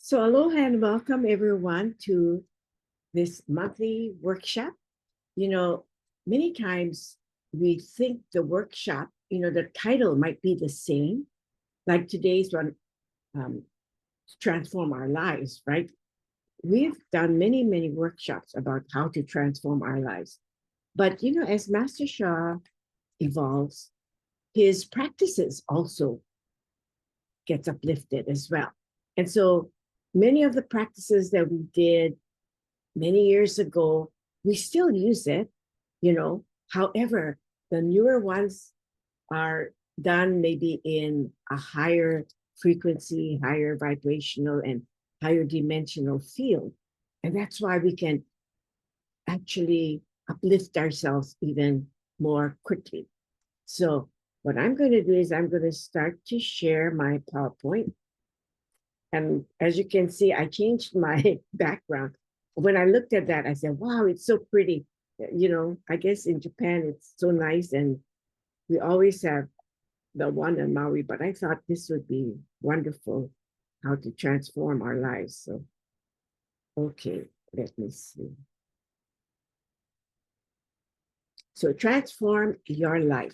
So aloha and welcome everyone to this monthly workshop. You know, many times we think the workshop, the title might be the same, like today's one, transform our lives, right? We've done many, many workshops about how to transform our lives. But, as Master Shah evolves, his practices also gets uplifted as well. And so many of the practices that we did many years ago, we still use it. However, the newer ones are done maybe in a higher frequency, higher vibrational, and higher dimensional field. And that's why we can actually uplift ourselves even more quickly. So, what I'm going to do is I'm going to start to share my PowerPoint. And as you can see, I changed my background. When I looked at that, I said, wow, it's so pretty. I guess in Japan, it's so nice. And we always have the one in Maui, but I thought this would be wonderful, how to transform our lives. So, okay, let me see. So transform your life.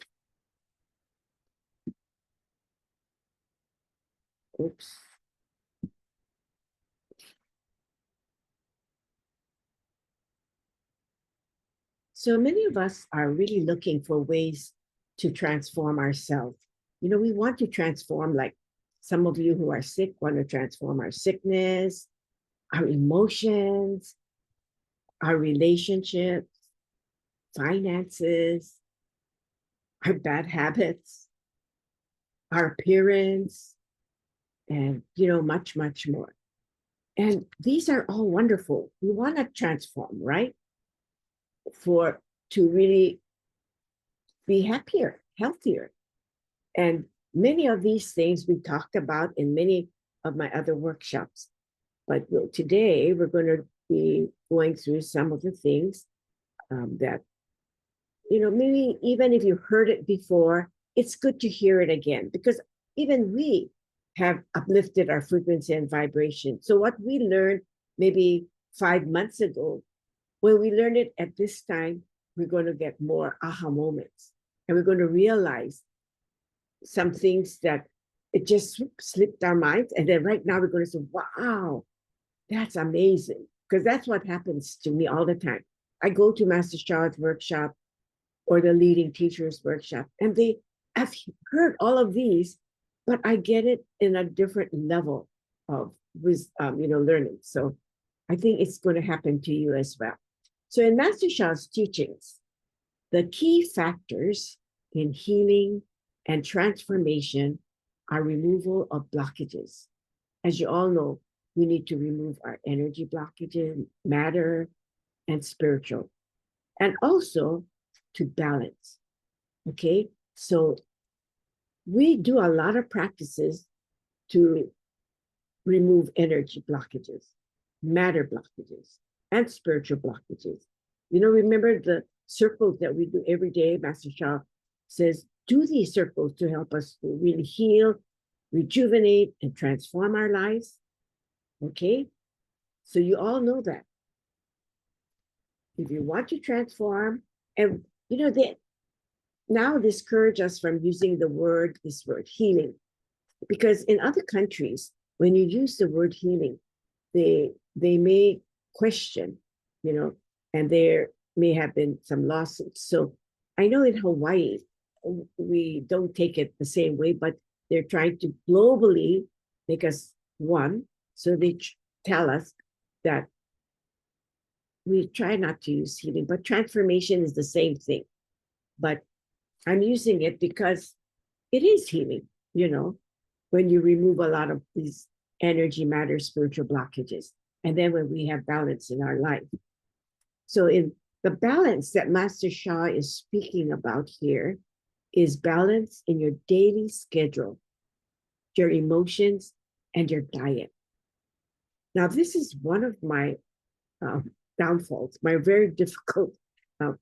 Oops. So many of us are really looking for ways to transform ourselves. We want to transform, like some of you who are sick want to transform our sickness, our emotions, our relationships, finances, our bad habits, our appearance, and, much, much more. And these are all wonderful. We want to transform, right? To really be happier, healthier. And many of these things we talked about in many of my other workshops. But today we're going to be going through some of the things that, maybe even if you heard it before, it's good to hear it again because even we have uplifted our frequency and vibration. So what we learned maybe 5 months ago, when we learn it at this time, we're going to get more aha moments. And we're going to realize some things that it just slipped our minds. And then right now we're going to say, wow, that's amazing. Because that's what happens to me all the time. I go to Master Shah's workshop or the leading teachers workshop, and I've heard all of these, but I get it in a different level of learning. So I think it's going to happen to you as well. So in Master Shah's teachings, the key factors in healing and transformation are removal of blockages. As you all know, we need to remove our energy blockages, matter, and spiritual, and also to balance. Okay, so we do a lot of practices to remove energy blockages, matter blockages, and spiritual blockages. Remember the circles that we do every day. Master Shah says, do these circles to help us to really heal, rejuvenate, and transform our lives. Okay, so you all know that. If you want to transform, and they now discourage us from using this word healing, because in other countries, when you use the word healing, they may question, and there may have been some lawsuits. So I know in Hawaii, we don't take it the same way, but they're trying to globally make us one. So they tell us that we try not to use healing, but transformation is the same thing. But I'm using it because it is healing, when you remove a lot of these energy, matter, spiritual blockages. And then when we have balance in our life. So in the balance that Master Shah is speaking about here is balance in your daily schedule, your emotions, and your diet. Now, this is one of my downfalls, my very difficult.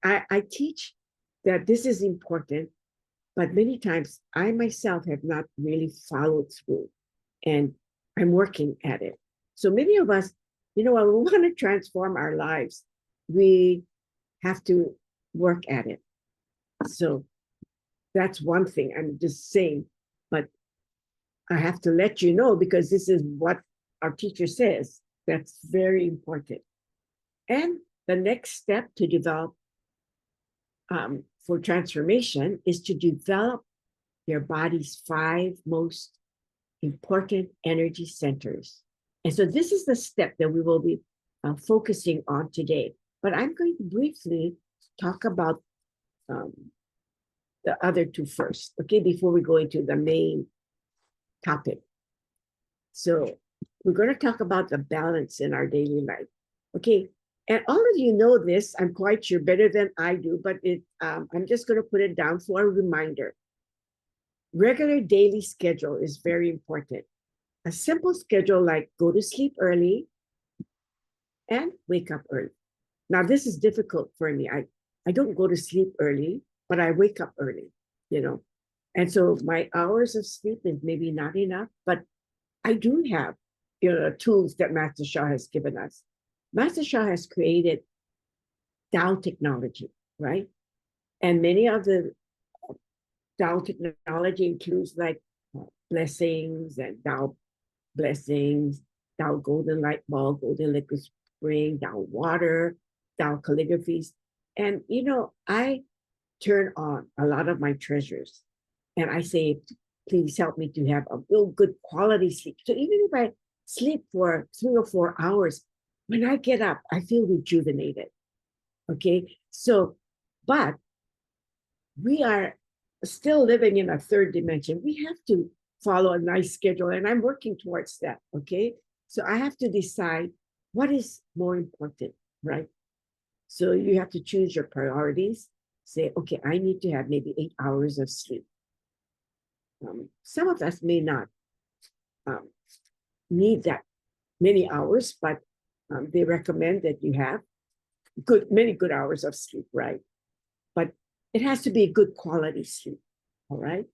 I teach that this is important, but many times I myself have not really followed through, and I'm working at it. So many of us, when we want to transform our lives, we have to work at it. So that's one thing I'm just saying, but I have to let you know because this is what our teacher says. That's very important. And the next step to develop for transformation is to develop your body's 5 most important energy centers. And so this is the step that we will be focusing on today. But I'm going to briefly talk about the other 2 first, okay, before we go into the main topic. So we're going to talk about the balance in our daily life, okay? And all of you know this, I'm quite sure, better than I do, but I'm just going to put it down for a reminder. Regular daily schedule is very important. A simple schedule like go to sleep early and wake up early. Now, this is difficult for me. I don't go to sleep early, but I wake up early, And so my hours of sleep is maybe not enough, but I do have tools that Master Sha has given us. Master Sha has created Tao technology, right? And many of the Tao technology includes like blessings and Tao blessings, Tao golden light ball, golden liquid spring, Tao water, Tao calligraphies. And, I turn on a lot of my treasures and I say, please help me to have a real good quality sleep. So even if I sleep for 3 or 4 hours, when I get up, I feel rejuvenated. Okay. So, but we are still living in a 3rd dimension. We have to follow a nice schedule, and I'm working towards that. Okay. So I have to decide what is more important, right? So you have to choose your priorities. Say, okay, I need to have maybe 8 hours of sleep. Some of us may not need that many hours, but they recommend that you have many good hours of sleep, right? But it has to be good quality sleep, all right?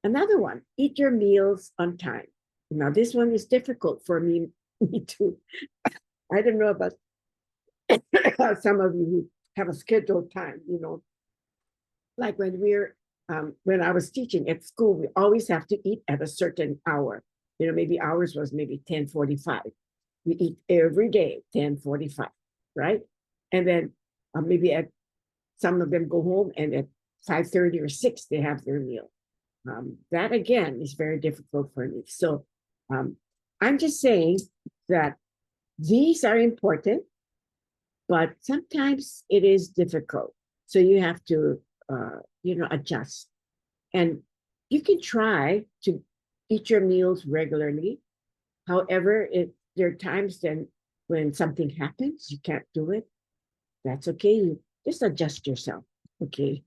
Another one, eat your meals on time. Now, this one is difficult for me too. I don't know about some of you who have a scheduled time, like when I was teaching at school, we always have to eat at a certain hour. Maybe ours was maybe 10:45. We eat every day, 10:45, right? And then maybe some of them go home and at 5:30 or 6, they have their meal. That again is very difficult for me. So I'm just saying that these are important, but sometimes it is difficult. So you have to, adjust. And you can try to eat your meals regularly. However, there are times then when something happens, you can't do it. That's okay. You just adjust yourself, okay?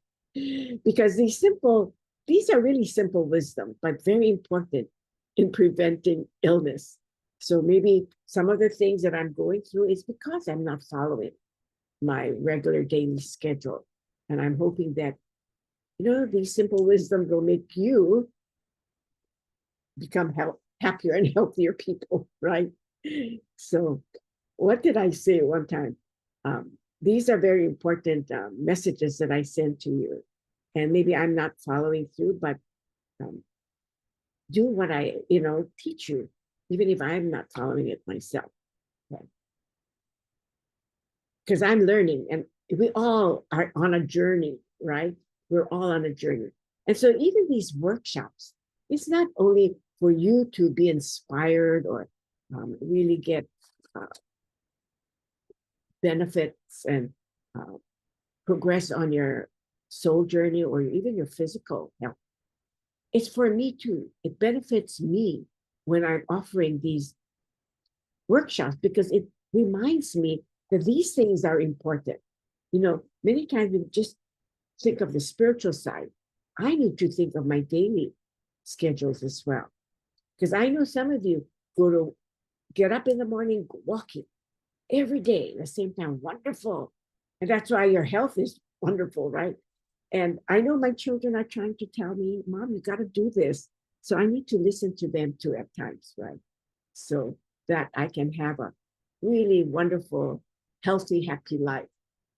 Because these are really simple wisdom, but very important in preventing illness. So maybe some of the things that I'm going through is because I'm not following my regular daily schedule. And I'm hoping that, these simple wisdom will make you become happier and healthier people, right? So what did I say one time? These are very important messages that I send to you. And maybe I'm not following through, but do what I, teach you, even if I'm not following it myself. Because I'm learning, and we all are on a journey, right? We're all on a journey. And so even these workshops, it's not only for you to be inspired or really get benefits and progress on your soul journey or even your physical health. It's for me too. It benefits me when I'm offering these workshops because it reminds me that these things are important. Many times we just think of the spiritual side. I need to think of my daily schedules as well. Because I know some of you get up in the morning, go walking every day at the same time. Wonderful. And that's why your health is wonderful, right? And I know my children are trying to tell me, Mom, you got to do this. So I need to listen to them too at times, right? So that I can have a really wonderful, healthy, happy life.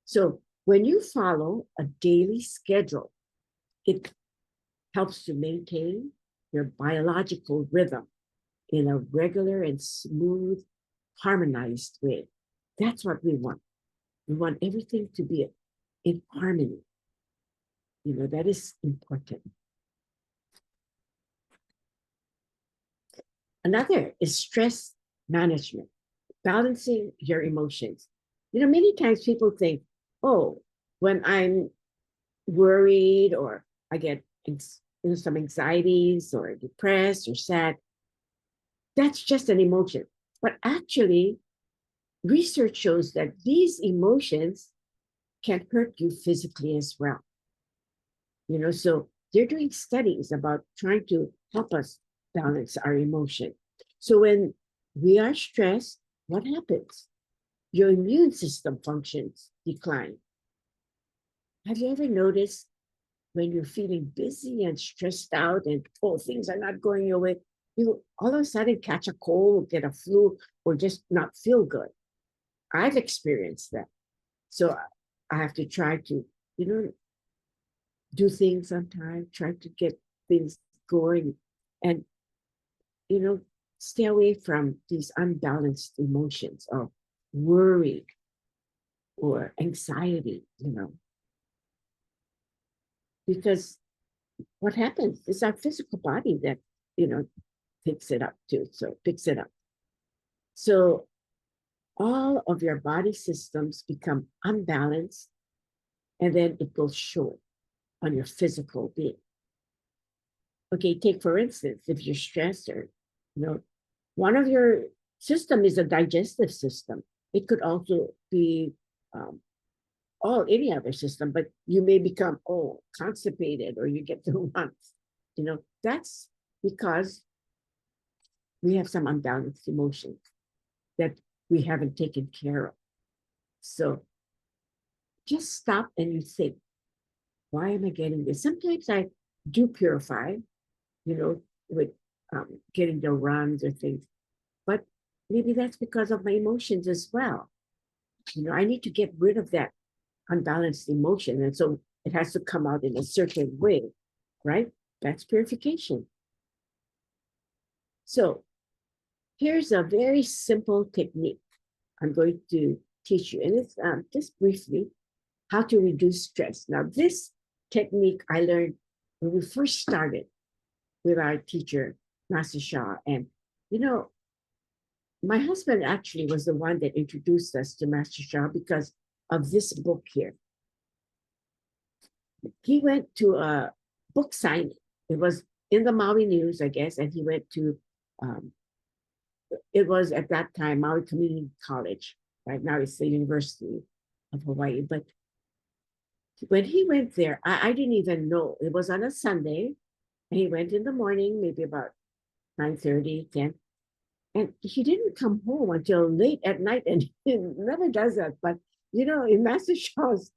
So when you follow a daily schedule, it helps to maintain your biological rhythm in a regular and smooth, harmonized way. That's what we want. We want everything to be in harmony. You know, that is important. Another is stress management, balancing your emotions. You know, many times people think, oh, when I'm worried or I get some anxieties or depressed or sad, that's just an emotion. But actually, research shows that these emotions can hurt you physically as well. You know, so they're doing studies about trying to help us balance our emotion. So when we are stressed, what happens? Your immune system functions decline. Have you ever noticed when you're feeling busy and stressed out and oh, things are not going your way, you all of a sudden catch a cold, get a flu, or just not feel good? I've experienced that. So I have to try to, you know, do things on time, try to get things going, and, you know, stay away from these unbalanced emotions of worry or anxiety, you know, because what happens is our physical body that, you know, picks it up too. So picks it up. So all of your body systems become unbalanced, and then it will show on your physical being. Okay, take for instance, if you're stressed or, you know, one of your system is a digestive system. It could also be any other system, but you may become constipated or you get the lumps. You know, that's because we have some unbalanced emotions that we haven't taken care of. So just stop and you think, why am I getting this? Sometimes I do purify, you know, with getting the runs or things, but maybe that's because of my emotions as well. You know, I need to get rid of that unbalanced emotion. And so it has to come out in a certain way, right? That's purification. So here's a very simple technique I'm going to teach you. And it's just briefly how to reduce stress. Now, this technique I learned when we first started with our teacher, Master Shah. And, you know, my husband actually was the one that introduced us to Master Shah because of this book here. He went to a book signing. It was in the Maui News, I guess, and he went to, it was at that time Maui Community College. Right now it's the University of Hawaii. But when he went there, I didn't even know. It was on a Sunday, and he went in the morning, maybe about 9:30, 10. And he didn't come home until late at night, and he never does that. But, you know, in Master Shaw's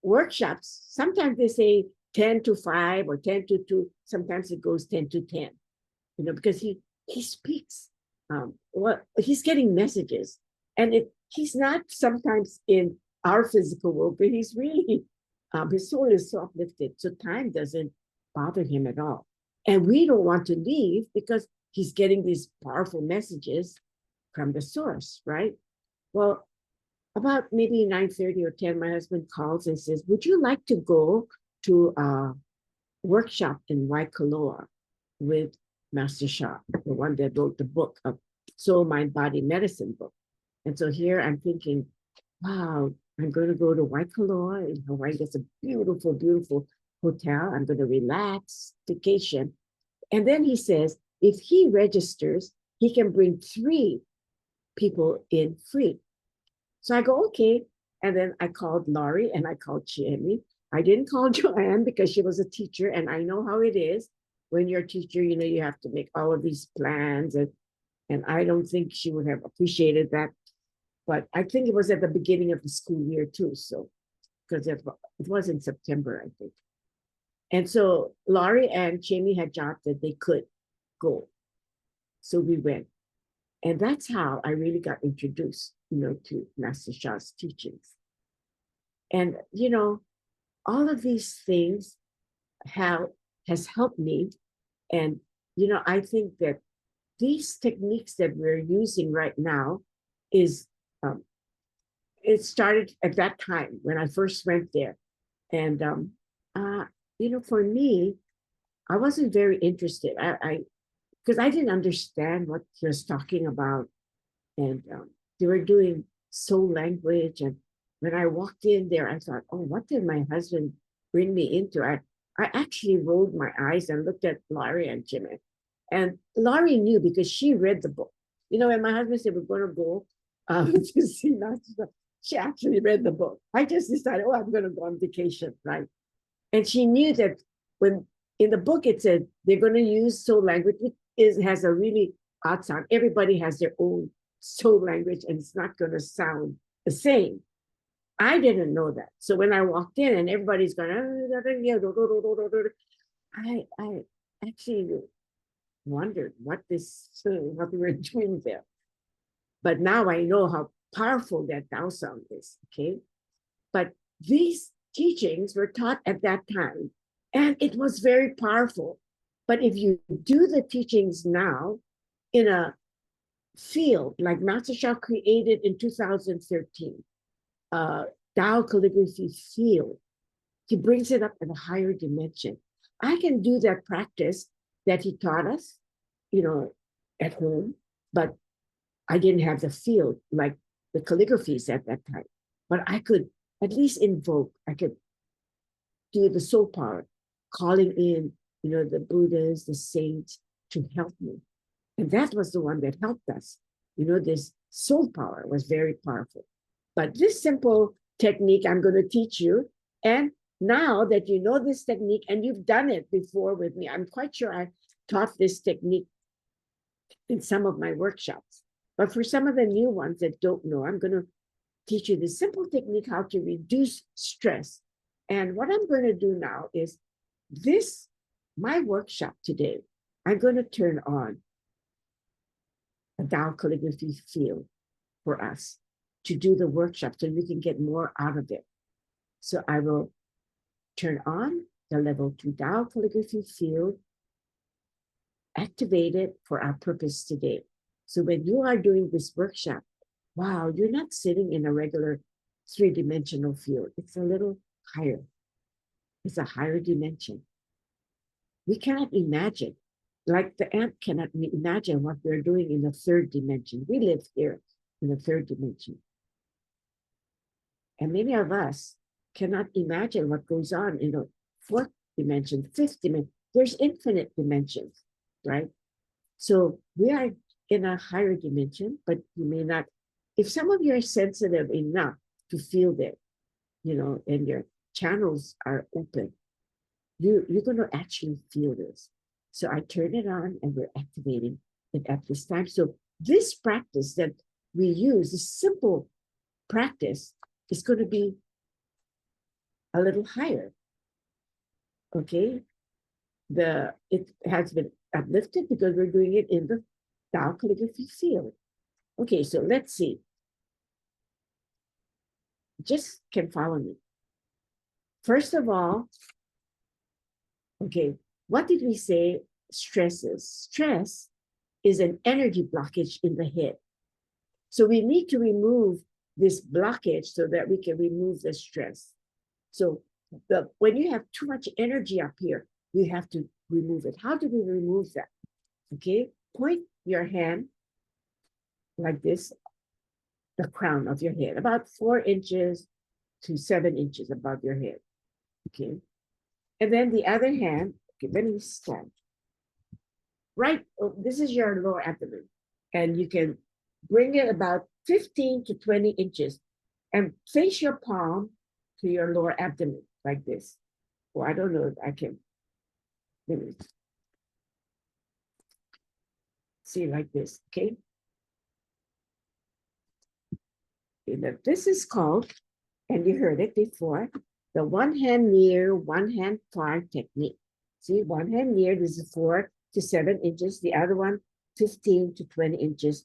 workshops, sometimes they say 10 to 5 or 10 to 2. Sometimes it goes 10 to 10, you know, because he speaks. He's getting messages. And he's not sometimes in our physical world, but he's really, his soul is so uplifted. So time doesn't bother him at all. And we don't want to leave because he's getting these powerful messages from the source, right? Well, about maybe 9:30 or 10, my husband calls and says, would you like to go to a workshop in Waikoloa with Master Shah, the one that wrote the book of Soul, Mind, Body, Medicine book? And so here I'm thinking, wow, I'm going to go to Waikoloa in Hawaii. That's a beautiful, beautiful hotel. I'm going to relax, vacation. And then he says, if he registers, he can bring 3 people in free. So I go, okay. And then I called Laurie and I called Jamie. I didn't call Joanne because she was a teacher, and I know how it is. When you're a teacher, you know, you have to make all of these plans, and I don't think she would have appreciated that. But I think it was at the beginning of the school year too. So, because it was in September, I think. And so Laurie and Jamie had jobs that they could go. So we went. And that's how I really got introduced, to Master Sha's teachings. And, all of these things has helped me. And, I think that these techniques that we're using right now is, it started at that time when I first went there. And, for me, I wasn't very interested. Because I didn't understand what he was talking about. And they were doing soul language. And when I walked in there, I thought, oh, what did my husband bring me into? I actually rolled my eyes and looked at Laurie and Jimmy. And Laurie knew because she read the book. When my husband said, we're going to go to see Master, she actually read the book. I just decided, oh, I'm going to go on vacation, right? And she knew that when in the book it said they're going to use soul language, which has a really odd sound. Everybody has their own soul language, and it's not going to sound the same. I didn't know that. So when I walked in and everybody's going, I actually wondered what we were doing there. But now I know how powerful that Tao sound is, okay? But these teachings were taught at that time, and it was very powerful. But if you do the teachings now in a field like Master Sha created in 2013, Tao Calligraphy field, he brings it up in a higher dimension. I can do that practice that he taught us, at home, but I didn't have the field like the calligraphies at that time. But I could at least invoke, I could do the soul power, calling in, the Buddhas, the saints to help me. And that was the one that helped us. This soul power was very powerful. But this simple technique I'm going to teach you. And now that you know this technique and you've done it before with me, I'm quite sure I taught this technique in some of my workshops. But for some of the new ones that don't know, I'm going to teach you this simple technique, how to reduce stress. And what I'm going to do now is my workshop today, I'm going to turn on a Tao Calligraphy field for us to do the workshop so we can get more out of it. So I will turn on the level 2 Tao Calligraphy field, activate it for our purpose today. So when you are doing this workshop, wow, you're not sitting in a regular 3-dimensional field. It's a little higher. It's a higher dimension. We cannot imagine, like the ant cannot imagine what we're doing in the 3rd dimension. We live here in the 3rd dimension. And many of us cannot imagine what goes on in the 4th dimension, 5th dimension. There's infinite dimensions, right? So we are in a higher dimension, but you may not, if some of you are sensitive enough to feel that, and your channels are open, you're going to actually feel this. So I turn it on and we're activating it at this time. So this practice that we use, this simple practice, is going to be a little higher. Okay? It has been uplifted because we're doing it in the Tao Calligraphy field. Okay, so let's see. Just can follow me. First of all, okay, what did we say stress is? Stress is an energy blockage in the head. So we need to remove this blockage so that we can remove the stress. So when you have too much energy up here, we have to remove it. How do we remove that? Okay, point your hand like this, the crown of your head, about 4 inches to 7 inches above your head. Okay, and then the other hand, okay, let me stand. Right, this is your lower abdomen, and you can bring it about 15 to 20 inches and place your palm to your lower abdomen like this. Well, I don't know if I can. Let me see like this, okay? This is called, and you heard it before, the one hand near, one hand far technique. See, one hand near, this is 4 to 7 inches. The other one, 15 to 20 inches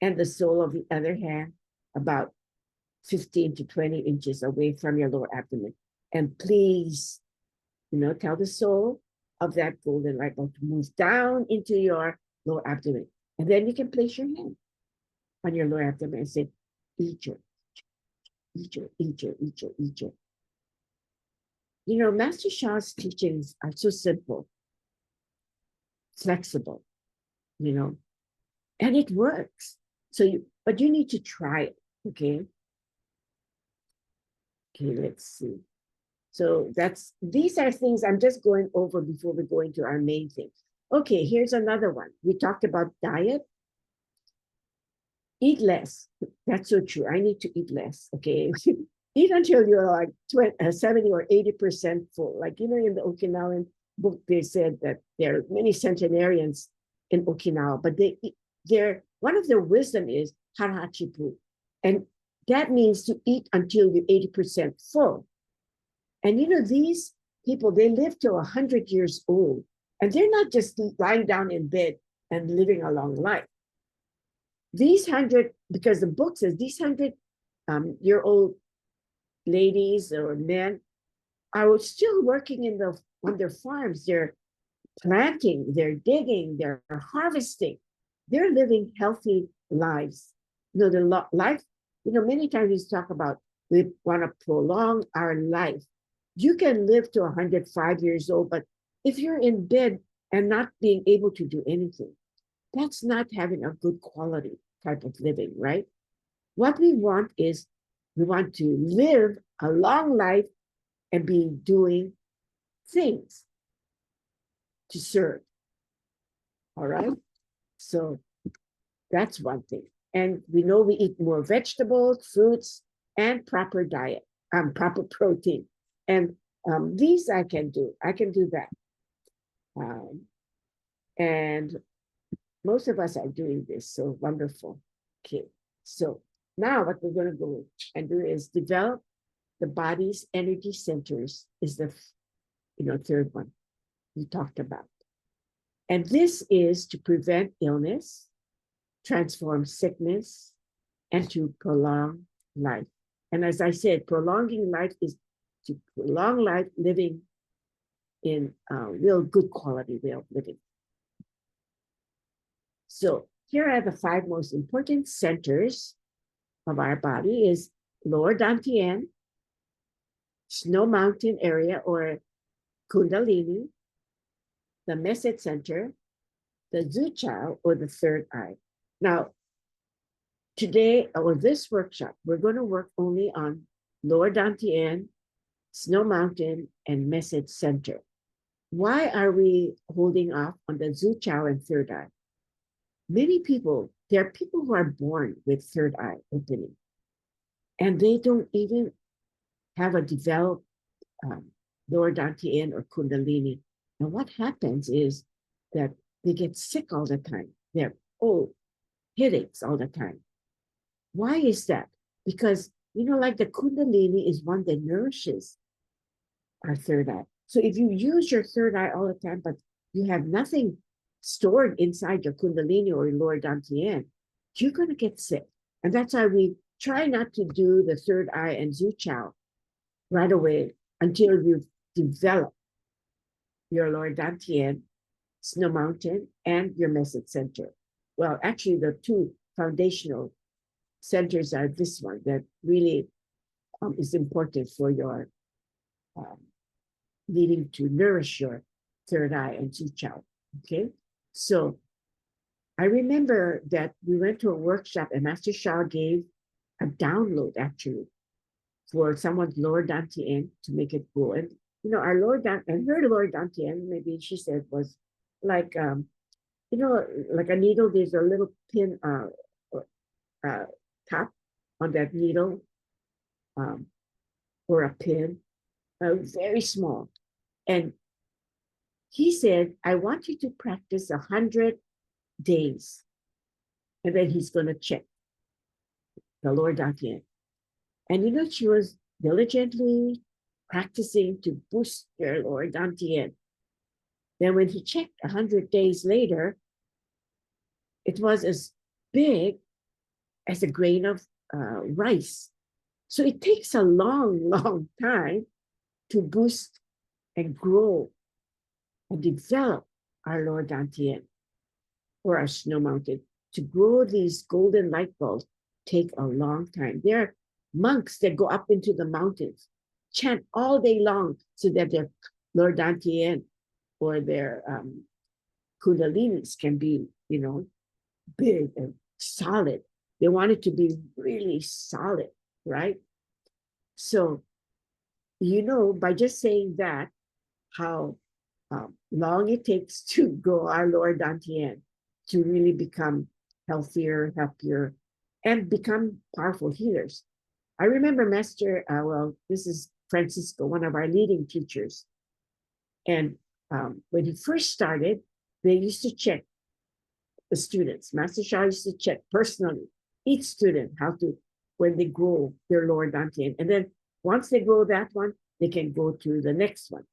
and the sole of the other hand about 15 to 20 inches away from your lower abdomen. And please, tell the sole of that golden light bulb to move down into your lower abdomen. And then you can place your hand on your lower abdomen and say, Ijo, Ijo, Ijo, Ijo, Ijo. Master Sha's teachings are so simple, flexible, and it works. But you need to try it, okay? Okay, let's see. So these are things I'm just going over before we go into our main thing. Okay, here's another one. We talked about diet. Eat less. That's so true. I need to eat less, okay? Eat until you're like 70 or 80% full. Like, in the Okinawan book, they said that there are many centenarians in Okinawa, but they're one of their wisdom is harahachipu. And that means to eat until you're 80% full. And these people, they live to 100 years old, and they're not just lying down in bed and living a long life. Because the book says these 100-year-old ladies or men are still working on their farms. They're planting, they're digging, they're harvesting. They're living healthy lives. The life, many times we talk about we want to prolong our life. You can live to 105 years old, but if you're in bed and not being able to do anything, that's not having a good quality type of living, right? What we want is we want to live a long life and be doing things to serve. All right? So that's one thing. And we know we eat more vegetables, fruits, and proper diet, proper protein. And these I can do. I can do that. And most of us are doing this. So wonderful. Okay. So now what we're going to go and do is develop the body's energy centers is the third one we talked about. And this is to prevent illness, transform sickness, and to prolong life. And as I said, prolonging life is to prolong life living in real good quality way of living. So here are the 5 most important centers of our body is lower dantian, snow mountain area or kundalini, the Meset center, the Zuchao or the third eye. Now, today or this workshop, we're going to work only on lower dantian, snow mountain, and Meset center. Why are we holding off on the Zuchao and third eye? Many people, there are people who are born with third eye opening, and they don't even have a developed lower dantian or kundalini. And what happens is that they get sick all the time. They're headaches all the time. Why is that? Because, like the kundalini is one that nourishes our third eye. So if you use your third eye all the time, but you have nothing stored inside your kundalini or your lower dantian, you're going to get sick. And that's why we try not to do the third eye and Zuchao right away until you've developed your lower dantian, snow mountain, and your Meset center. Well, actually, the 2 foundational centers are this one that really is important for your needing to nourish your third eye and Zuchao. Okay, so I remember that we went to a workshop and Master Sha gave a download actually for someone's lower dantian to make it go. And our lower dantian and her lower dantian, maybe she said was like like a needle. There's a little pin top on that needle, or a pin, very small. And he said, I want you to practice 100 days. And then he's going to check the lower dantian. And she was diligently practicing to boost her lower dantian. Then when he checked 100 days later, it was as big as a grain of rice. So it takes a long, long time to boost and grow and develop our lower dantian or our snow mountain. To grow these golden light bulbs take a long time. There are monks that go up into the mountains, chant all day long so that their lower dantian or their kundalinis can be, big and solid. They want it to be really solid, right? So, by just saying that, how long it takes to grow our lower dantian to really become healthier, happier, and become powerful healers. I remember Master, this is Francisco, one of our leading teachers. And when he first started, they used to check the students. Master Shah used to check personally each student when they grow their lower dantian. And then once they grow that one, they can go to the next one.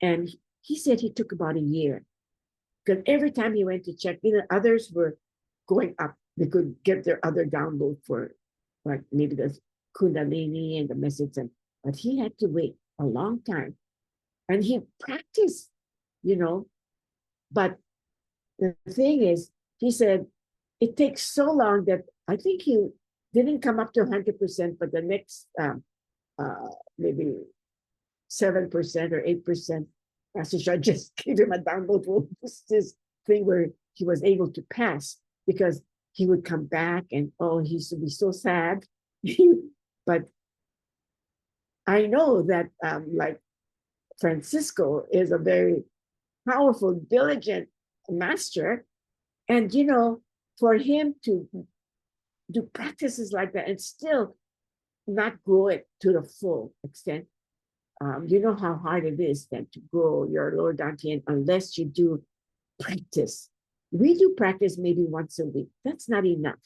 And he said he took about a year because every time he went to check, others were going up. They could get their other download for like maybe the kundalini and the message, but he had to wait a long time. And he practiced, but the thing is, he said, it takes so long that I think he didn't come up to 100%, but the next maybe 7% or 8%, Master Shah just gave him a download. This thing where he was able to pass because he would come back and, he used to be so sad. But I know that like Francisco is a very powerful, diligent master. And, for him to do practices like that and still not grow it to the full extent, you know how hard it is then to grow your lower dantian unless you do practice. We do practice maybe once a week. That's not enough.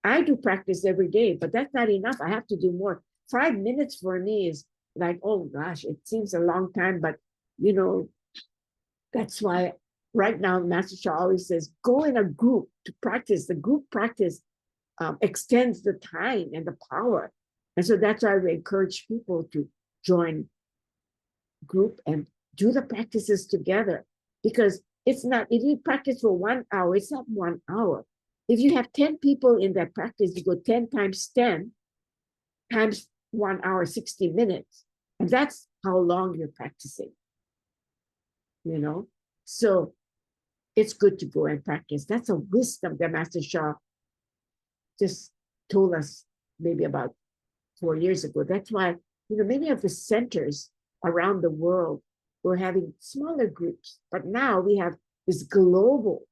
I do practice every day, but that's not enough. I have to do more. 5 minutes for me is like, oh gosh, it seems a long time, but that's why right now Master Shah always says, go in a group to practice. The group practice extends the time and the power. And so that's why we encourage people to join group and do the practices together, because it's not, if you practice for 1 hour, it's not 1 hour. If you have 10 people in that practice, you go 10 times 10 times 1 hour, 60 minutes. And that's how long you're practicing, So it's good to go and practice. That's a wisdom that Master Shah just told us maybe about 4 years ago. That's why, many of the centers around the world were having smaller groups, but now we have this global,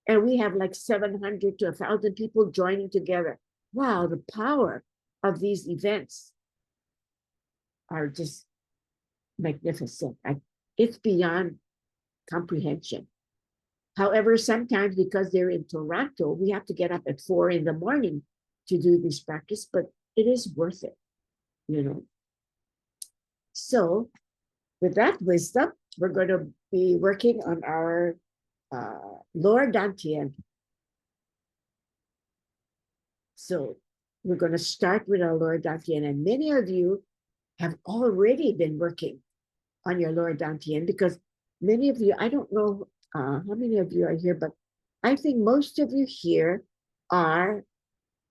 and we have like 700 to 1,000 people joining together. Wow, the power of these events are just magnificent. It's beyond comprehension. However, sometimes because they're in Toronto, we have to get up at 4 in the morning to do this practice, but it is worth it, So with that wisdom, we're going to be working on our lower dantian. So we're going to start with our lower dantian, and many of you have already been working on your lower dantian, because many of you, I don't know how many of you are here, but I think most of you here are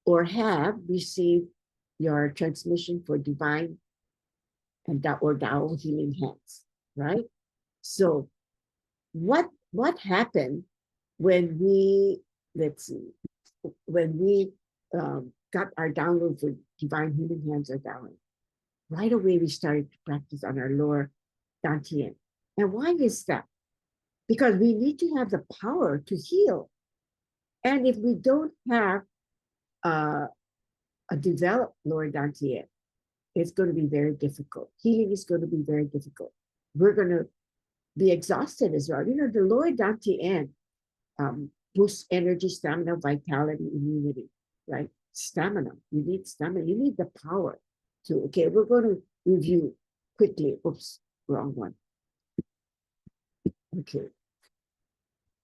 or have received your transmission for divine and Tao healing hands, right? So what happened when we, got our download for divine healing hands or Tao? Right away, we started to practice on our lower dantian. And why is that? Because we need to have the power to heal. And if we don't have a developed lower dantian, it's going to be very difficult. Healing is going to be very difficult. We're going to be exhausted as well. The lower dantian boosts energy, stamina, vitality, immunity, right? Stamina. You need stamina. You need the power to, okay, we're going to review quickly. Oops, wrong one. Okay.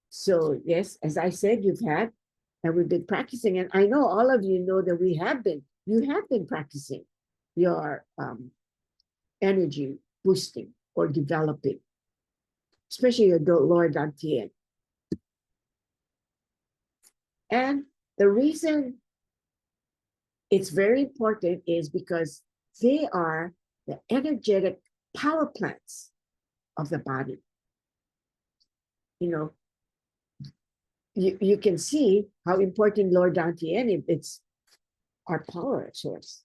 So yes, as I said, you've had And we've been practicing. And I know all of you know that you have been practicing your energy boosting or developing, especially your lower dantian. And the reason it's very important is because they are the energetic power plants of the body. You know, you can see how important lower dantian is. It's our power source.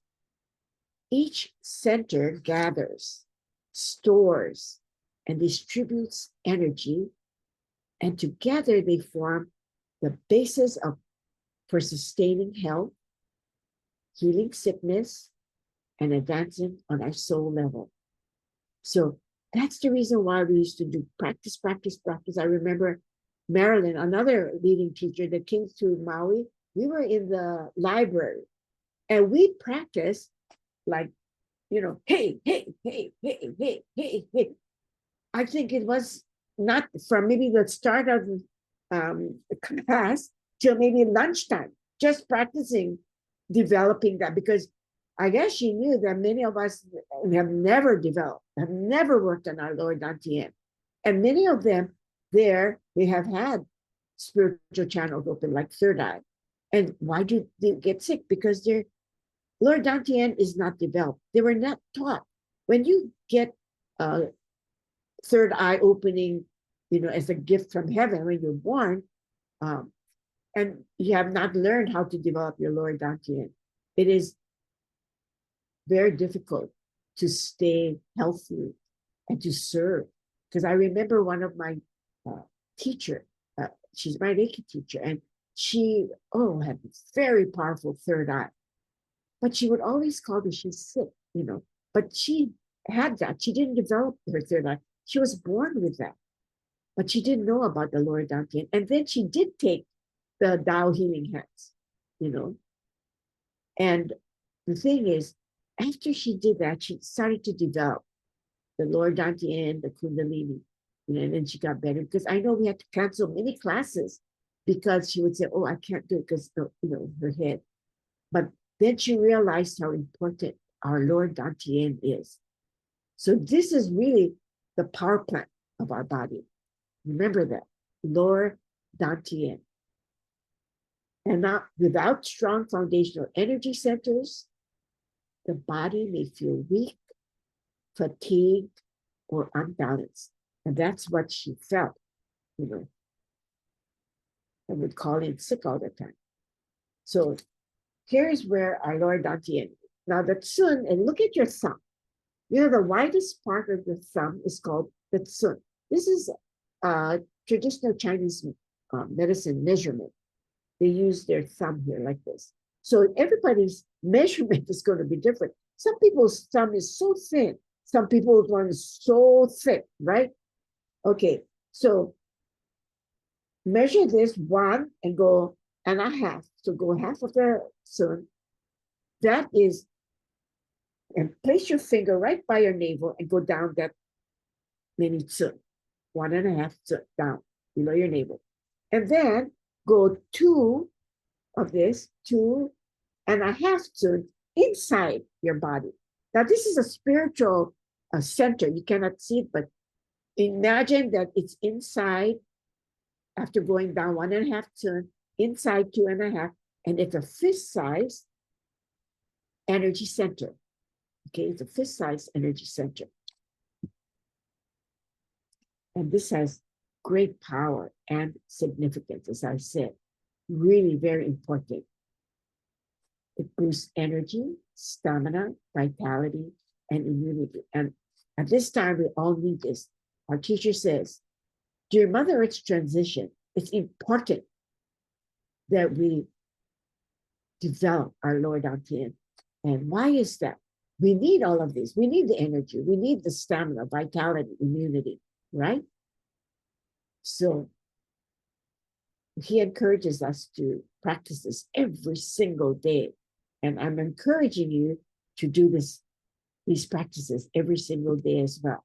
Each center gathers, stores, and distributes energy, and together they form the basis for sustaining health, healing sickness, and advancing on our soul level. So that's the reason why we used to do practice, practice, practice. I remember Marilyn, another leading teacher that came to Maui, we were in the library and we practiced like, you know, hey, hey, hey, hey, hey, hey, hey. I think it was not from maybe the start of class till maybe lunchtime, just practicing developing that, because I guess she knew that many of us have never developed, have never worked on our lower dantian. And many of them there, they have had spiritual channels open, like third eye. And why do they get sick? Because their lower dantian is not developed. They were not taught. When you get third eye opening, you know, as a gift from heaven when you're born, and you have not learned how to develop your lower dantian, it is very difficult to stay healthy and to serve. Because I remember one of my teacher, she's my Reiki teacher, and she had a very powerful third eye. But she would always call me, she's sick, you know. But she had that. She didn't develop her third eye. She was born with that. But she didn't know about the lower dantian. And then she did take the Tao healing hands, you know. And the thing is, after she did that, she started to develop the lower dantian, the kundalini, you know, and then she got better. Because I know we had to cancel many classes because she would say, oh, I can't do it because, you know, her head. But then she realized how important our lower dantian is. So this is really the power plant of our body. Remember that, lower dantian. And not without strong foundational energy centers, the body may feel weak, fatigued, or unbalanced. And that's what she felt, you know, and would call in sick all the time. So here's where our lower dantian. Now the tsun, and look at your thumb. You know, the widest part of the thumb is called the tsun. This is traditional Chinese medicine measurement. They use their thumb here like this. So everybody's measurement is going to be different. Some people's thumb is so thin. Some people's one is so thick, right? Okay, so measure this 1 and go and a half. So go half of the tsun. That is, and place your finger right by your navel and go down that many tsun. 1.5 tsun down below your navel. And then go 2 of this, 2.5 tsun inside your body. Now, this is a spiritual center. You cannot see it, but imagine that it's inside after going down 1.5 tsun, inside 2.5, and it's a fist-size energy center. Okay, it's a fist-size energy center. And this has great power and significance, as I said, really very important. It boosts energy, stamina, vitality, and immunity. And at this time, we all need this. Our teacher says, during Mother Earth's transition, it's important that we develop our lower dantian. And why is that? We need all of this. We need the energy. We need the stamina, vitality, immunity, right? So he encourages us to practice this every single day. And I'm encouraging you to do these practices every single day as well.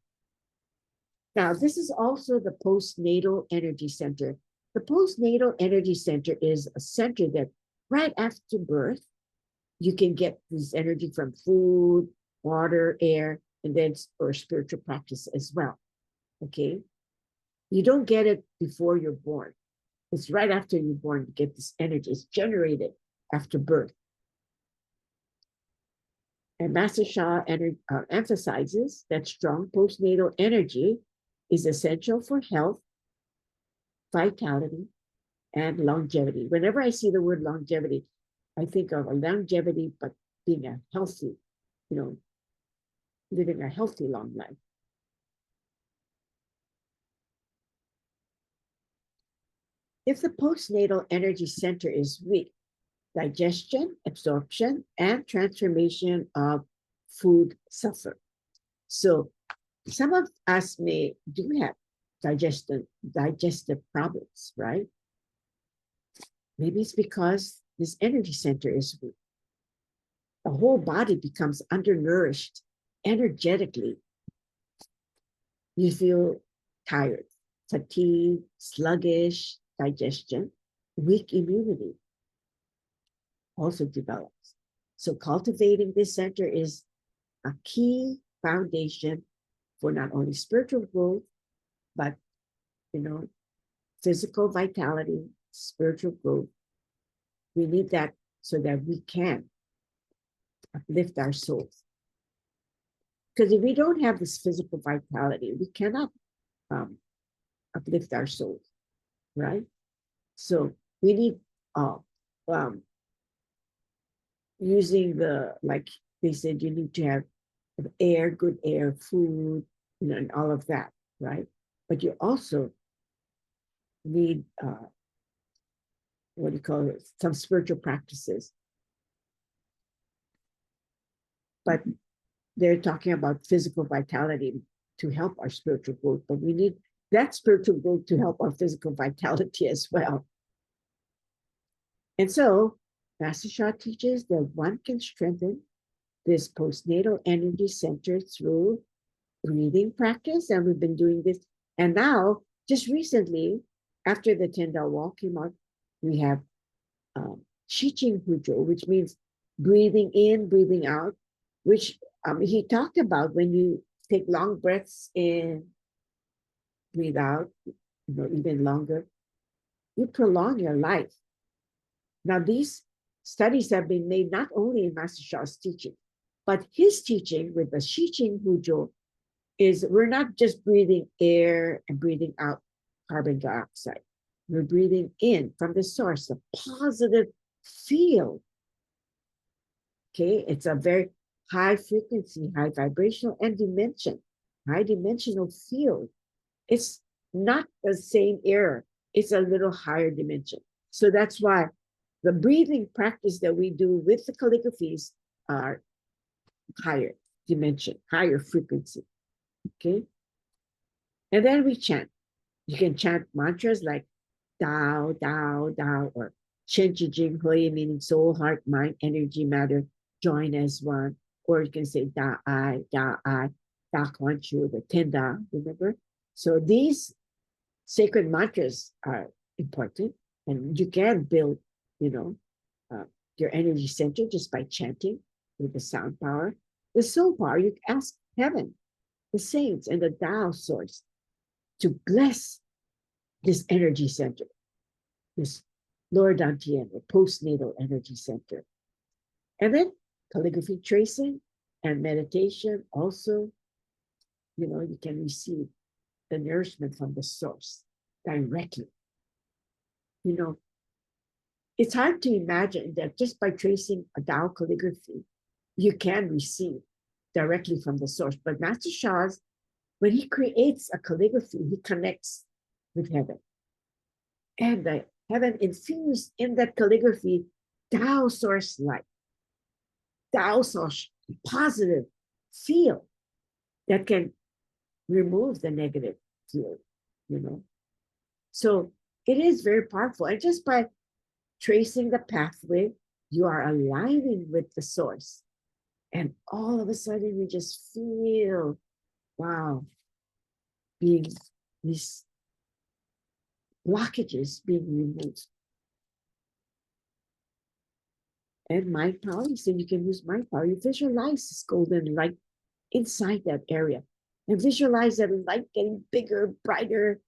Now, this is also the postnatal energy center. The postnatal energy center is a center that right after birth, you can get this energy from food, water, air, and then or spiritual practice as well. Okay. You don't get it before you're born. It's right after you're born, you get this energy. It's generated after birth. And Master Sha emphasizes that strong postnatal energy is essential for health, vitality, and longevity. Whenever I see the word longevity, I think of a longevity, but being a healthy, living a healthy long life. If the postnatal energy center is weak, digestion, absorption, and transformation of food suffer. So some of us do have digestive problems, right? Maybe it's because this energy center is weak. The whole body becomes undernourished energetically. You feel tired, fatigue, sluggish digestion, weak immunity also develops. So cultivating this center is a key foundation for not only spiritual growth, but physical vitality, spiritual growth. We need that so that we can uplift our souls. Because if we don't have this physical vitality, we cannot uplift our souls, right? So we need using like they said, you need to have air, good air, food, and all of that, right? But you also need some spiritual practices. But they're talking about physical vitality to help our spiritual growth, but we need that spiritual growth to help our physical vitality as well. And so Master Sha teaches that one can strengthen this postnatal energy center through breathing practice, and we've been doing this. And now, just recently, after the 10-Dao Walk came out, we have Shiqing Hujo, which means breathing in, breathing out, which he talked about when you take long breaths in, breathe out, even longer, you prolong your life. Now, these studies have been made not only in Master Sha's teaching, but his teaching with the Shiqing Hujo is we're not just breathing air and breathing out carbon dioxide. We're breathing in from the source, a positive field. Okay, it's a very high frequency, high vibrational and high dimensional field. It's not the same air, it's a little higher dimension. So that's why the breathing practice that we do with the calligraphies are higher dimension, higher frequency. Okay. And then we chant. You can chant mantras like Tao, Tao, Tao, or Shen Qi Jing Hui, meaning soul, heart, mind, energy, matter, join as one. Or you can say Da I, Da Kuan Chu, the 10-Da, remember? So these sacred mantras are important, and you can build, your energy center just by chanting with the sound power. The soul power, you ask heaven, the saints, and the Tao source to bless this energy center, this Lord Dantian, or postnatal energy center. And then calligraphy tracing and meditation also, you can receive the nourishment from the source directly. It's hard to imagine that just by tracing a Tao calligraphy, you can receive directly from the source. But Master Sha's, when he creates a calligraphy, he connects with heaven. And the heaven infused in that calligraphy, Tao source light, Tao source positive field that can remove the negative field, So it is very powerful. And just by tracing the pathway, you are aligning with the source. And all of a sudden, you just feel, wow, being this blockages being removed. And mind power, so you can use mind power. You visualize this golden light inside that area and visualize that light getting bigger, brighter,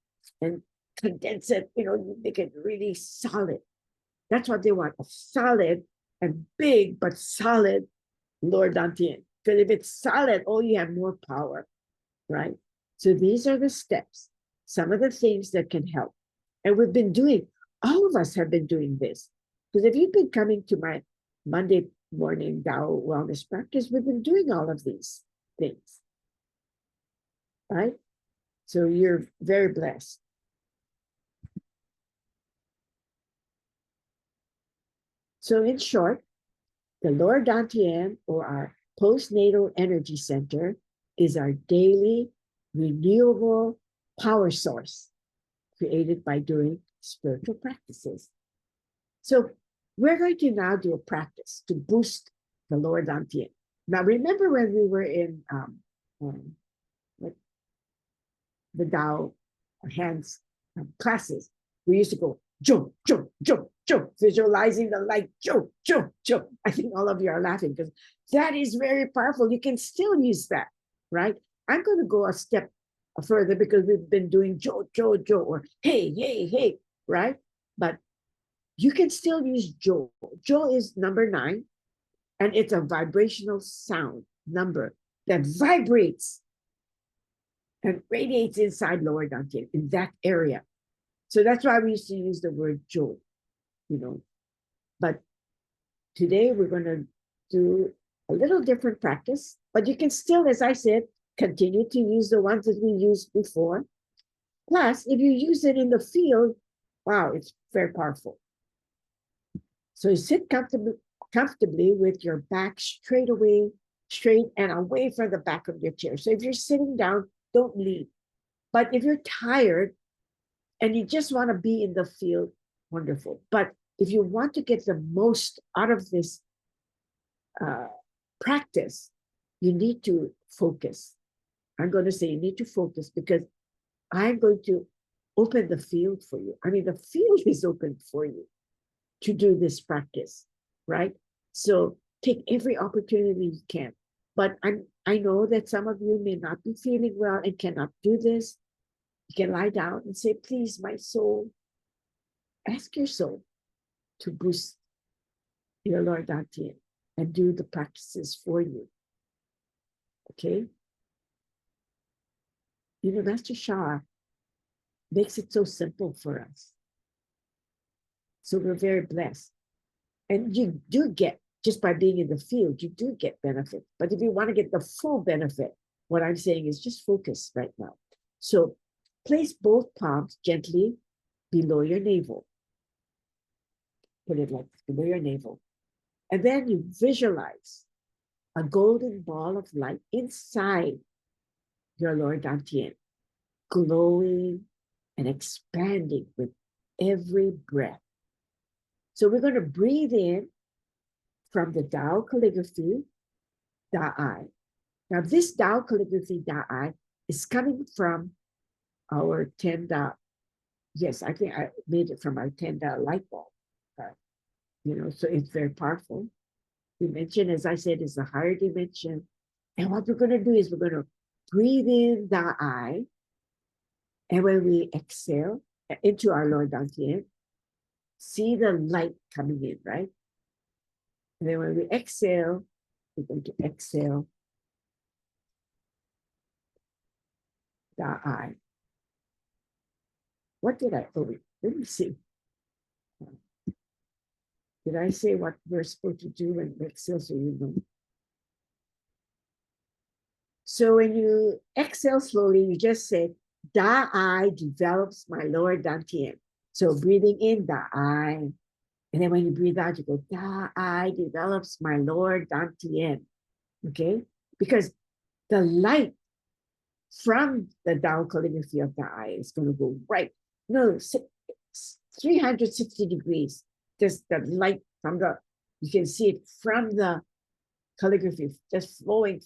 and condense it, make it really solid. That's what they want, a solid and big, but solid Lord Dantian. Because if it's solid, oh, you have more power, right? So these are the steps, some of the things that can help. And we've been doing, all of us have been doing this. Because if you've been coming to my Monday morning Tao wellness practice, we've been doing all of these things, right? So you're very blessed. So in short, the Lord Dantian, or our postnatal energy center, is our daily renewable power source created by doing spiritual practices. So we're going to now do a practice to boost the Lord Dantian. Now, remember when we were in the Tao hands classes, we used to go, jump, jump, jump, jump, visualizing the light, jump, jump, jump. I think all of you are laughing because that is very powerful. You can still use that, right? I'm going to go a step further because we've been doing jo, jo, jo, or hey, hey, hey, right? But you can still use jo. Jo is number 9, and it's a vibrational sound number that vibrates and radiates inside lower dantian in that area. So that's why we used to use the word jo, But today we're going to do a little different practice, but you can still, as I said, continue to use the ones that we used before. Plus, if you use it in the field, wow, it's very powerful. So you sit comfortably with your back straight and away from the back of your chair. So if you're sitting down, don't leave. But if you're tired and you just want to be in the field, wonderful. But if you want to get the most out of this practice, you need to focus. I'm going to say you need to focus because I'm going to open the field for you. I mean, the field is open for you to do this practice, right? So take every opportunity you can. But I know that some of you may not be feeling well and cannot do this. You can lie down and say, please, my soul, ask your soul to boost your Lord Dantian and do the practices for you. Okay? Master Shah makes it so simple for us. So we're very blessed. And you do get, just by being in the field, you do get benefit. But if you want to get the full benefit, what I'm saying is just focus right now. So place both palms gently below your navel. Put it like below your navel. And then you visualize a golden ball of light inside your Lord Dantian, glowing and expanding with every breath. So we're going to breathe in from the Tao Calligraphy, Da'ai. Now this Tao Calligraphy, Da'ai, is coming from our 10 Da. Yes, I think I made it from our 10 Da light bulb. So it's very powerful. Dimension, as I said, is a higher dimension. And what we're going to do is we're going to breathe in Da'ai. And when we exhale into our Lord Dantian, see the light coming in, right? And then when we exhale, we're going to exhale Da'ai. What did I, let me see. Did I say what we're supposed to do when we exhale so you know? So when you exhale slowly, you just say, Da'ai develops my Lord Dantian. So breathing in Da'ai. And then when you breathe out, you go, Da'ai develops my Lord Dantian. Okay? Because the light from the Tao Calligraphy of Da'ai is going to go right. No, 360 degrees. Just the light from you can see it from the calligraphy, just flowing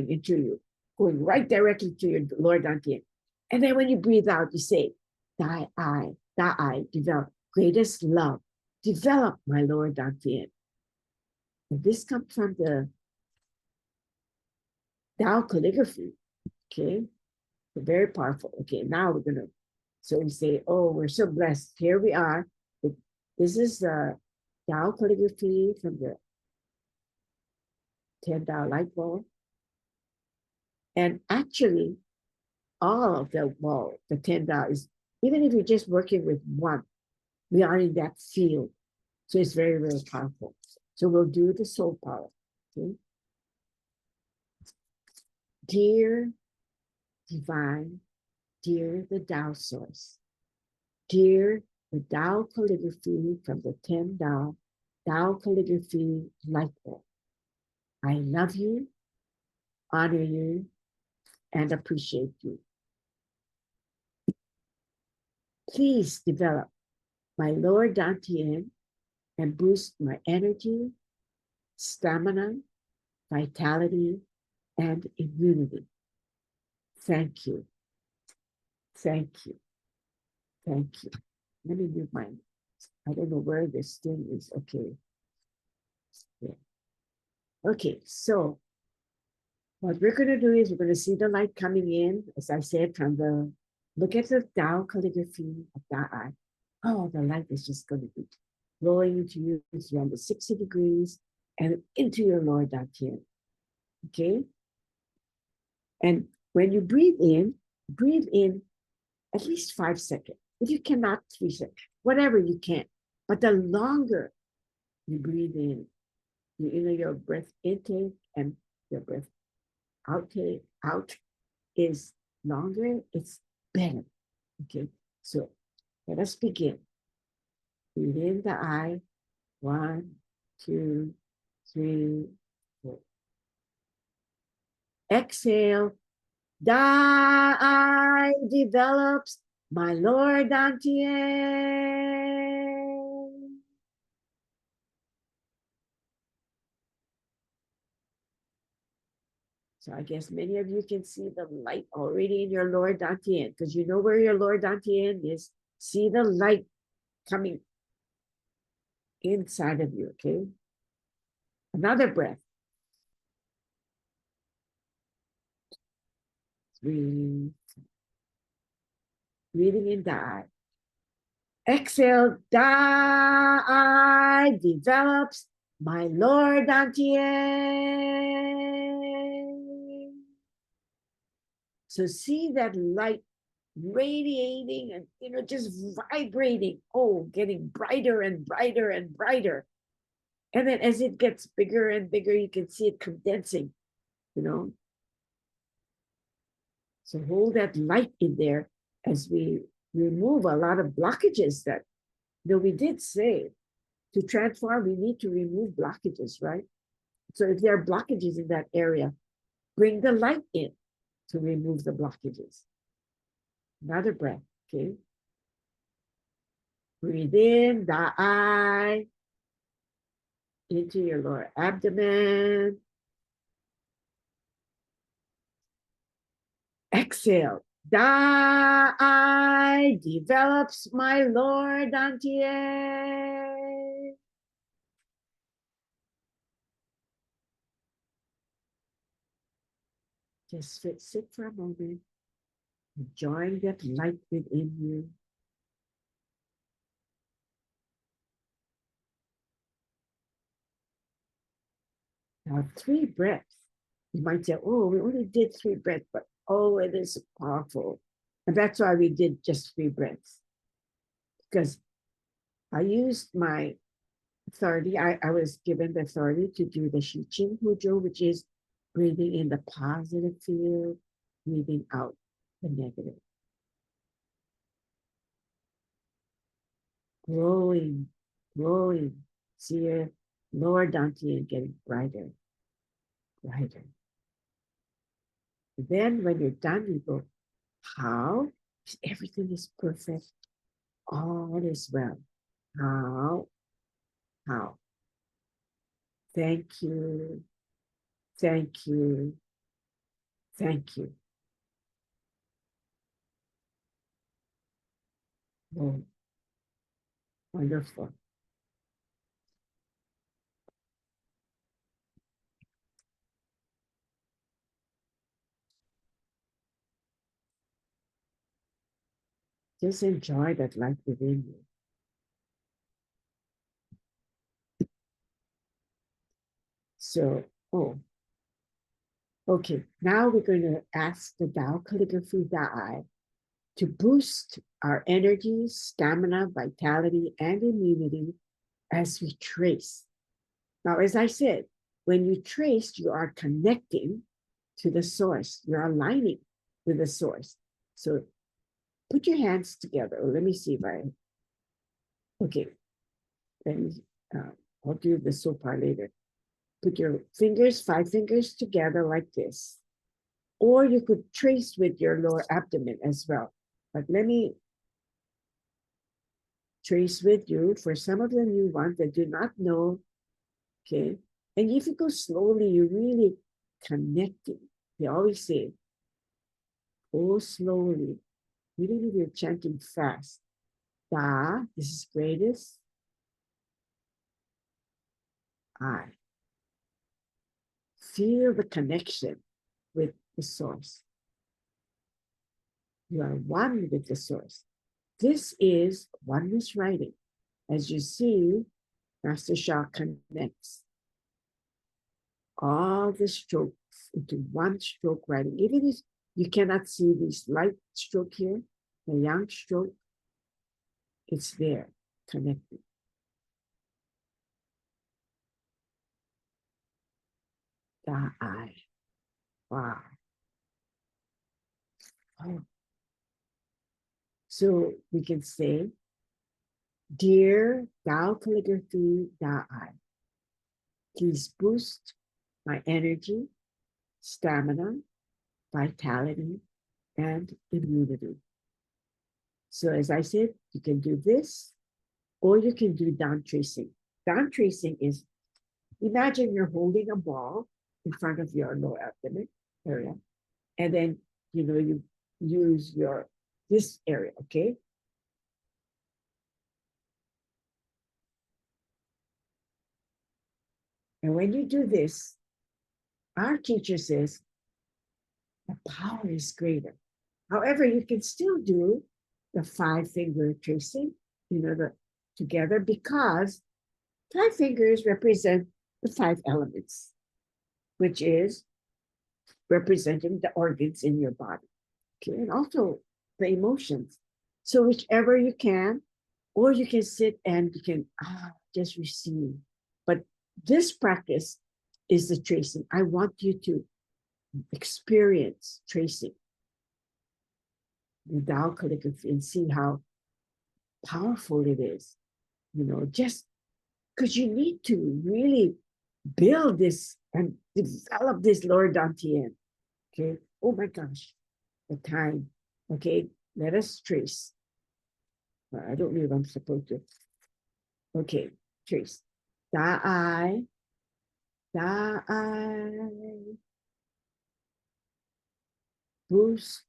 into you, going right directly to your Lord Dantian. And then when you breathe out, you say, Da'ai Da'ai, develop. Greatest love, develop, my Lord Dantian. And this comes from the Tao Calligraphy, okay? So very powerful. Okay, now we're gonna, so we say, oh, we're so blessed. Here we are. This is the Tao Calligraphy from the 10 Tao light bulb. And actually, all of the, well, the 10 Tao is, even if you're just working with one, we are in that field. So it's very, very powerful. So we'll do the soul power. Okay? Dear divine, dear the Tao source, dear the Tao Calligraphy from the 10 Tao, Tao Calligraphy light bulb. I love you, honor you, and appreciate you. Please develop my lower dantian and boost my energy, stamina, vitality, and immunity. Thank you. Thank you. Thank you. Let me move mine. I don't know where this thing is. Okay. Yeah. Okay, so what we're going to do is we're going to see the light coming in, as I said, from the, look at the Tao Calligraphy of Da'ai. Oh, the light is just going to be flowing into you 360 degrees and into your lower dantian. Okay? And when you breathe in at least 5 seconds. If you cannot, 3 seconds, whatever you can. But the longer you breathe in, your breath intake and your breath out is longer, it's better. Okay, so let us begin. Breathe in the eye. 1, 2, 3, 4. Exhale. Da'ai develops my lower dantian. So I guess many of you can see the light already in your lower dantian because you know where your lower dantian is. See the light coming inside of you, okay? Another breath. 3. Breathing in Da'ai. Exhale, Da'ai develops my lower dantian. So see that light radiating and, just vibrating. Oh, getting brighter and brighter and brighter. And then as it gets bigger and bigger, you can see it condensing, So hold that light in there as we remove a lot of blockages that, we did say to transform, we need to remove blockages, right? So if there are blockages in that area, bring the light in to remove the blockages. Another breath, okay? Breathe in, Da'ai, into your lower abdomen. Exhale, Da'ai develops my lower dantian. Just sit for a moment, enjoying that light within you. Now, 3 breaths. You might say, oh, we only did 3 breaths, but oh, it is powerful. And that's why we did just 3 breaths. Because I used my authority. I was given the authority to do the Shiqing Huzhou, which is breathing in the positive field, breathing out the negative. Growing. See your lower dantian getting brighter. Then when you're done, you go, how? Everything is perfect. All is well. How? Thank you. Oh, Wonderful. Just enjoy that light within you. So, okay. Now we're going to ask the Tao Calligraphy Da'ai to boost our energy, stamina, vitality, and immunity as we trace. Now, as I said, when you trace, you are connecting to the source. You're aligning with the source. So put your hands together. Let me see if okay. Let me, I'll do the so far later. Put your fingers, 5 fingers together like this. Or you could trace with your lower abdomen as well. But let me trace with you for some of the new ones that do not know, okay? And if you go slowly, you're really connecting. They always say, go slowly. Even if you're chanting fast. Da, this is greatest. I. Feel the connection with the source. You are one with the source. This is oneness writing. As you see, Master Shah connects all the strokes into one stroke writing. Even if you cannot see this light stroke here, the yang stroke, it's there, connected. Da-I. Wow. Oh. So we can say, dear Tao Calligraphy Da-I, please boost my energy, stamina, vitality, and immunity. So as I said, you can do this, or you can do down tracing. Down tracing is, imagine you're holding a ball in front of your lower abdomen area, and then, you use this area, okay? And when you do this, our teacher says, the power is greater. However, you can still do the 5-finger tracing, together, because 5 fingers represent the 5 elements, which is representing the organs in your body, okay, and also the emotions. So whichever you can, or you can sit and you can just receive. But this practice is the tracing. I want you to experience tracing the Tao calligraphy and see how powerful it is. Just because you need to really build this and develop this lower dantian. Okay. Oh my gosh, the time. Okay, let us trace. I don't know if I'm supposed to. Okay, trace. Da-I, da-I. Boost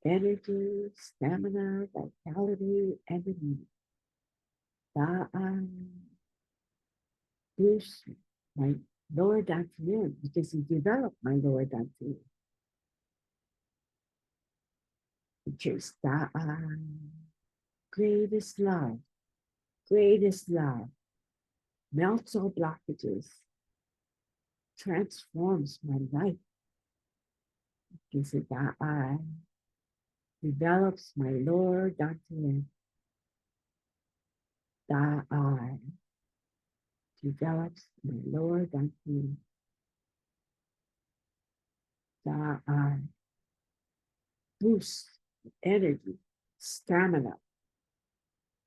energy, stamina, vitality, and immunity. Da-I. Boost my lower dantian because you develop my lower dantian. Trace Da-I. Greatest love, greatest love, melts all blockages, transforms my life. Gives it Da-I, develops my lower dantian. Da-I, develops my lower dantian. Da-I, boosts energy, stamina,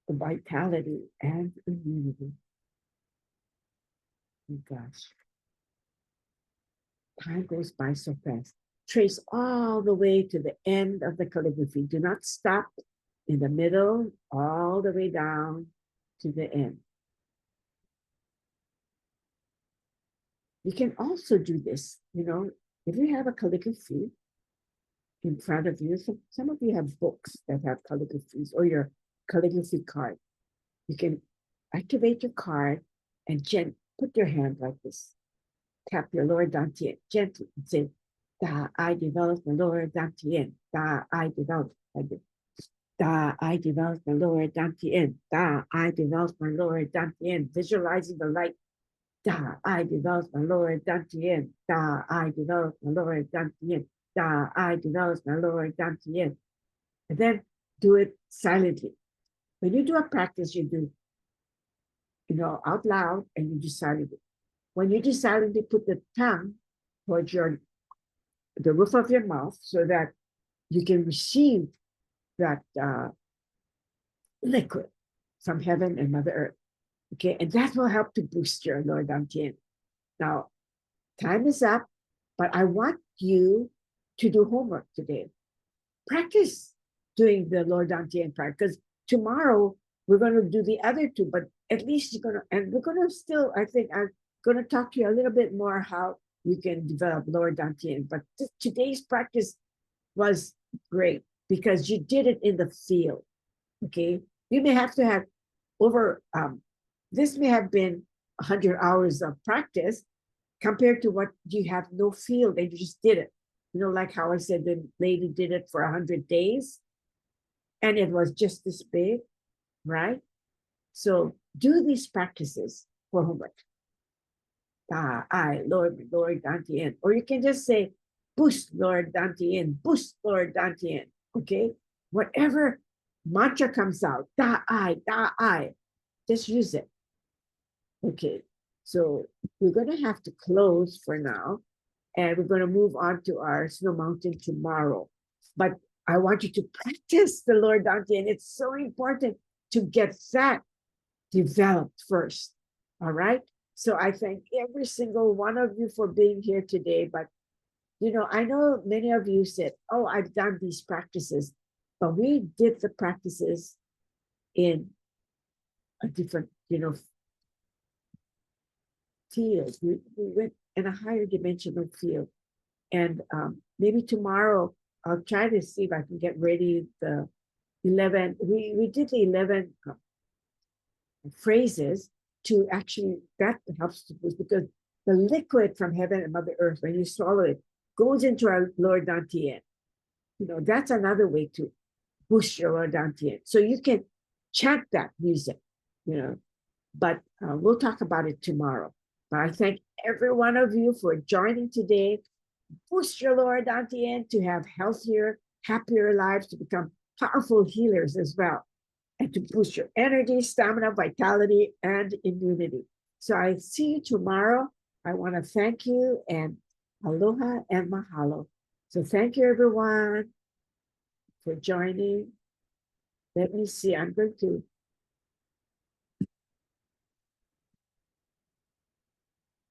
vitality, and immunity. Oh gosh, time goes by so fast. Trace all the way to the end of the calligraphy. Do not stop in the middle, all the way down to the end. You can also do this, if you have a calligraphy in front of you, some of you have books that have calligraphies or your calligraphy card. you can activate your card and put your hand like this. Tap your lower dantian gently and say, Da, I develop my lower dantian. Da, I develop. Da, I develop my lower dantian. Da, I develop my lower dantian. Visualizing the light. Da, I develop my lower dantian. Da, I develop my lower dantian. Da, I develop my lower dantian. And then do it silently. When you do a practice, you do, out loud, and you do silently. When you do silently, put the tongue towards the roof of your mouth so that you can receive that liquid from heaven and Mother Earth. Okay, and that will help to boost your lower dantian. Now, time is up, but I want you to do homework today. Practice doing the lower dantian part, because tomorrow we're going to do the other two, but at least you're going to, and we're going to still, I think I'm going to talk to you a little bit more how you can develop lower dantian. But today's practice was great because you did it in the field. Okay, you may have to have this may have been 100 hours of practice compared to what you have no field and you just did it. Like how I said, the lady did it for 100 days and it was just this big, right? So do these practices for homework. Lower dantian. Or you can just say, boost lower dantian, boost lower dantian. Okay? Whatever mantra comes out, I, just use it. Okay, so we're going to have to close for now, and we're going to move on to our snow mountain tomorrow. But I want you to practice the lower dantian. It's so important to get that developed first. All right? So I thank every single one of you for being here today. But, I know many of you said, oh, I've done these practices. But we did the practices in a different, field. We went in a higher dimensional field. And maybe tomorrow I'll try to see if I can get ready the 11. We did the 11 phrases to actually, that helps to boost, because the liquid from heaven and Mother Earth, when you swallow it, goes into our lower dantian. That's another way to boost your lower dantian. So you can chant that music, but we'll talk about it tomorrow. But I thank every one of you for joining today. Boost your lower dantian to have healthier, happier lives, to become powerful healers as well, and to boost your energy, stamina, vitality, and immunity. So I see you tomorrow. I want to thank you, and aloha and mahalo. So thank you, everyone, for joining. Let me see. I'm going to